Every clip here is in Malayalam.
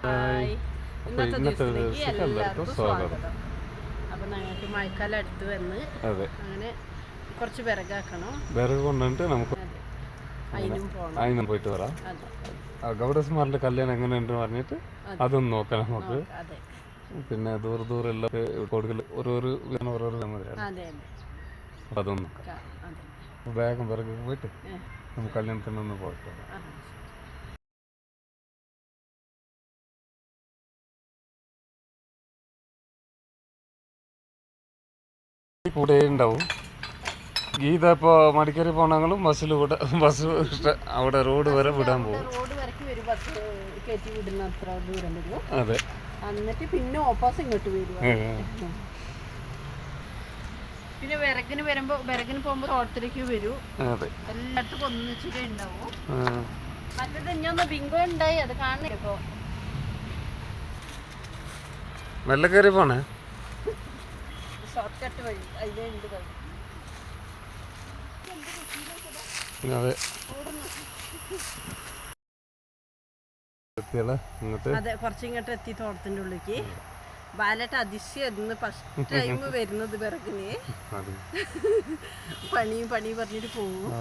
ഹായ്, ഇന്നത്തെ ദിവസത്തേക്ക് എല്ലാവർക്കും സ്വാഗതം. അപ്പം ഞങ്ങൾക്ക് മഴക്കാലം അടുത്ത് വന്ന് അങ്ങനെ കുറച്ച് വിറകാക്കണം. വിറക് കൊണ്ടിട്ട് നമുക്ക് അതിനും പോയിട്ട് വരാം. ഗൗഡസ്മാരുടെ കല്യാണം എങ്ങനെയുണ്ട് പറഞ്ഞിട്ട് അതൊന്നും നോക്കാം നമുക്ക്. പിന്നെ ദൂരെയുള്ള കൊടുക്കൽ ഓരോരോ അപ്പം അതൊന്നും നോക്കാം. വേഗം വിറക് പോയിട്ട് നമുക്ക് കല്യാണത്തിനൊന്ന് പോയിട്ട് വരാം. കൂടെ ഉണ്ടാവും. ഗീത ഇപ്പോൾ മടിക്കേരി പോണെങ്കിലും ബസ്സിൽ ബസ് അവിടെ റോഡ് വരെ വിടാൻ പോകും. അതെ, എന്നിട്ട് പിന്നെ ഓപ്പോസിറ്റ് ഇങ്ങോട്ട് വരും. പിന്നെ വിറകിന് പോകുമ്പോ തോട്ടത്തിലേക്ക് വരൂ. എല്ലായിടത്തും ഒന്നിച്ചിട്ടേ ഉണ്ടാവും. മറ്റേത് ഇഞ്ഞൊന്ന് ബിങ്കോ ഉണ്ടായി, അത് കാണുന്നില്ല. ഇപ്പൊ മെല്ലെ കയറി പോണേ, ഷോർട്ട് കട്ട് വഴി അതിലേ ഉണ്ട് കഴിയും. അതെ അതെ, കുറച്ചിങ്ങോട്ട് എത്തി തോട്ടത്തിൻ്റെ ഉള്ളിലേക്ക്. ബാലേട്ട അതിശയായിരുന്നു ഫസ്റ്റ് ടൈം വരുന്നത് വിറകിന്. പണി പറഞ്ഞിട്ട് പോകും.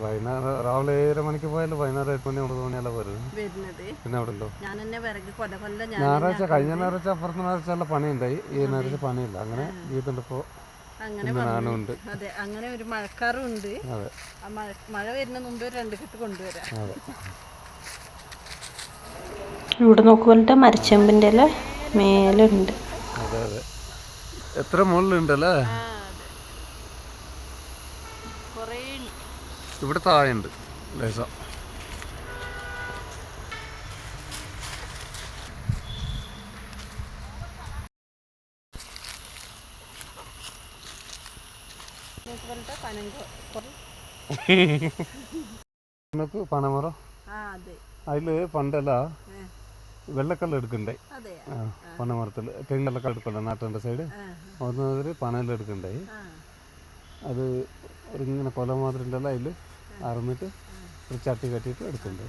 വൈകുന്നേരം രാവിലെ 7 മണിക്ക് പോയാലും വൈകുന്നേരം 8 മണി 9 മണിയല്ല വരുന്നത്. പിന്നെ അവിടെ ഉണ്ടോ ഞാൻ തന്നെ വിറക് കൊല്ല ഞായറാഴ്ച കഴിഞ്ഞ ഞായറാഴ്ച അപ്പുറത്തെ ഞായറാഴ്ച പണിയുണ്ടായി. ഈ ഞായറാഴ്ച പണിയില്ല. അങ്ങനെ ഗീതുണ്ടപ്പോ അങ്ങനെ ഉണ്ട്. അതെ, അങ്ങനെ ഒരു മഴക്കാറും ഉണ്ട്. മഴ വരുന്ന മുമ്പ് 2 കെട്ട് കൊണ്ടുവരാം. ഇവിടെ നോക്കുമ്പോൾ മരച്ചെമ്പിൻ്റെ ഇല മേലുണ്ട്. അതെ അതെ, എത്ര മുകളിലുണ്ടല്ലേ. ഇവിടെ താഴെയുണ്ട് ലേശം. പനമരം അതില് പണ്ടല്ല വെള്ളക്കല്ല് എടുക്കണ്ടേ. പനമരത്തിൽ തെങ്ങെല്ലാം എടുക്കണ്ട നാട്ടിൻ്റെ സൈഡ് ഒന്നതിൽ പനയെല്ലാം എടുക്കണ്ടായി. അത് ഒരു ഇങ്ങനെ കൊല മാതിരി ഉണ്ടല്ലോ, അതിൽ അറന്നിട്ട് ഒരു ചട്ടി കെട്ടിയിട്ട് എടുക്കണ്ടേ.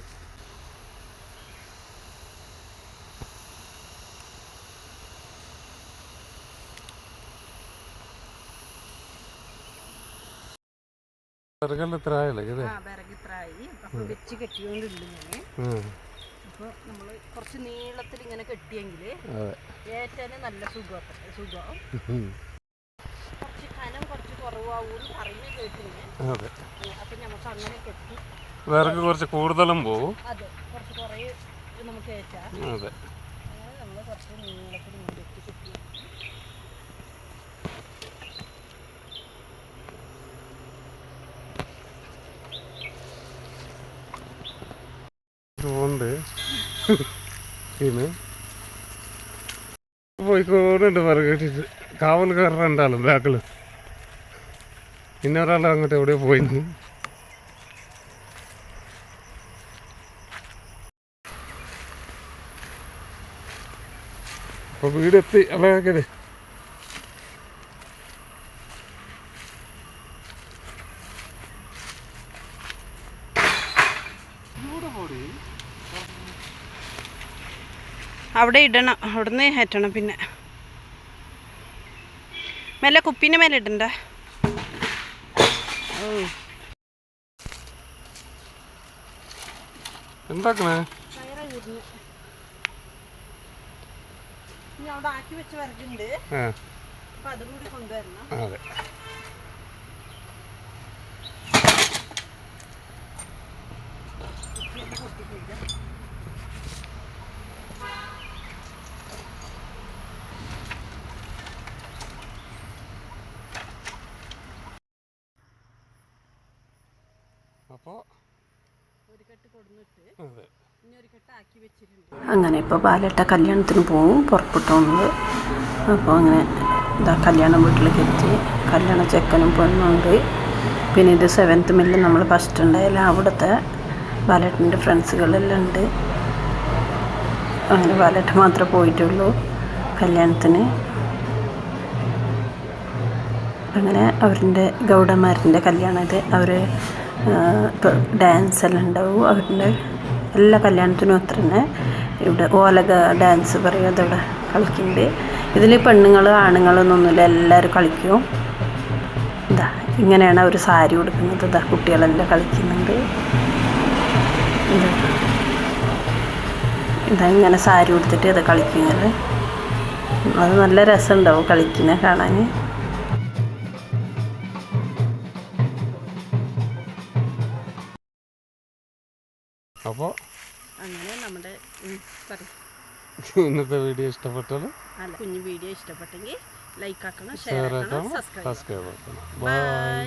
വിറകെല്ലാം ഇത്ര ആയല്ലേ ഇത്? വെച്ച് കെട്ടിയോണ്ടുണ്ട് ഞാൻ. അപ്പോൾ നമ്മൾ കുറച്ച് നീളത്തിൽ ഇങ്ങനെ കെട്ടിയെങ്കിൽ ഏറ്റവും നല്ല സുഖം. കുറച്ച് കനം കുറച്ച് കുറവാവും അറിഞ്ഞ് കേട്ടില്ലേ. അപ്പം നമുക്ക് അങ്ങനെ കെട്ടി വിറക് കുറച്ച് കൂടുതലും പോവും. അതെ, കുറച്ച് കുറേ നമുക്ക് ഏറ്റാം. അതെ, അങ്ങനെ നമ്മൾ കുറച്ച് നീളത്തിൽ ഇങ്ങനെ വെച്ച് കെട്ടി. പിന്നെ പോയിക്കോടുണ്ട് വിറക് കെട്ടിട്ട്. കാവൽക്കാരുടെ ഉണ്ടാലും ബാക്കിൽ. പിന്നെ ഒരാൾ അങ്ങോട്ട് എവിടെയോ പോയിരുന്നു. അപ്പൊ വീടെത്തി അല്ലേ. അവിടെ ഇടണം, അവിടുന്ന് ഏറ്റണം. പിന്നെ മേലെ കുപ്പീൻ്റെ മേലെ ഇടണ്ട. എന്താക്കണേ? അവിടെ ആക്കി വെച്ച് വിറകുണ്ട്, അപ്പൊ അതും കൂടി കൊണ്ടുവരണം. അതെ, അങ്ങനെ ഇപ്പോൾ ബാലേട്ട കല്യാണത്തിന് പോവും പുറപ്പെട്ടോണ്ട്. അപ്പോൾ അങ്ങനെ ഇതാ കല്യാണം വീട്ടിലേക്ക് എത്തി. കല്യാണ ചെക്കനും പെണ്ണുണ്ട്. പിന്നെ ഇത് 7th മില്ല് നമ്മൾ ഫസ്റ്റ് ഉണ്ടായാലും അവിടുത്തെ ബാലേട്ടൻ്റെ ഫ്രണ്ട്സുകളെല്ലാം ഉണ്ട്. അങ്ങനെ ബാലേട്ട മാത്രമേ പോയിട്ടുള്ളൂ കല്യാണത്തിന്. അങ്ങനെ അവരുടെ ഗൗഡന്മാരുടെ കല്യാണം ഇത്. അവർ ഇപ്പോൾ ഡാൻസ് എല്ലാം ഉണ്ടാവും. അവരുടെ എല്ലാ കല്യാണത്തിനും അത്ര തന്നെ ഇവിടെ ഓലക ഡാൻസ് പറയും, അതവിടെ കളിക്കുന്നുണ്ട്. ഇതിൽ പെണ്ണുങ്ങൾ ആണുങ്ങളൊന്നൊന്നുമില്ല, എല്ലാവരും കളിക്കും. ഇതാ ഇങ്ങനെയാണ് അവർ സാരി ഉടുക്കുന്നത്. ഇതാ കുട്ടികളെല്ലാം കളിക്കുന്നുണ്ട്. ഇതാ ഇങ്ങനെ സാരി ഉടുത്തിട്ട് ഇത് കളിക്കുന്നത്. അത് നല്ല രസമുണ്ടാവും കളിക്കുന്നത് കാണാൻ. അപ്പോൾ അങ്ങനെ നമ്മുടെ ഇന്നത്തെ വീഡിയോ ഇഷ്ടപ്പെട്ടാൽ അല്ല കുഞ്ഞു വീഡിയോ ഇഷ്ടപ്പെട്ടെങ്കിൽ ലൈക്ക് ആക്കണം, ഷെയർ ഷെയർ ആക്കണം, ആക്കണം, സബ്സ്ക്രൈബ് സബ്സ്ക്രൈബ് ആക്കണം. ബൈ.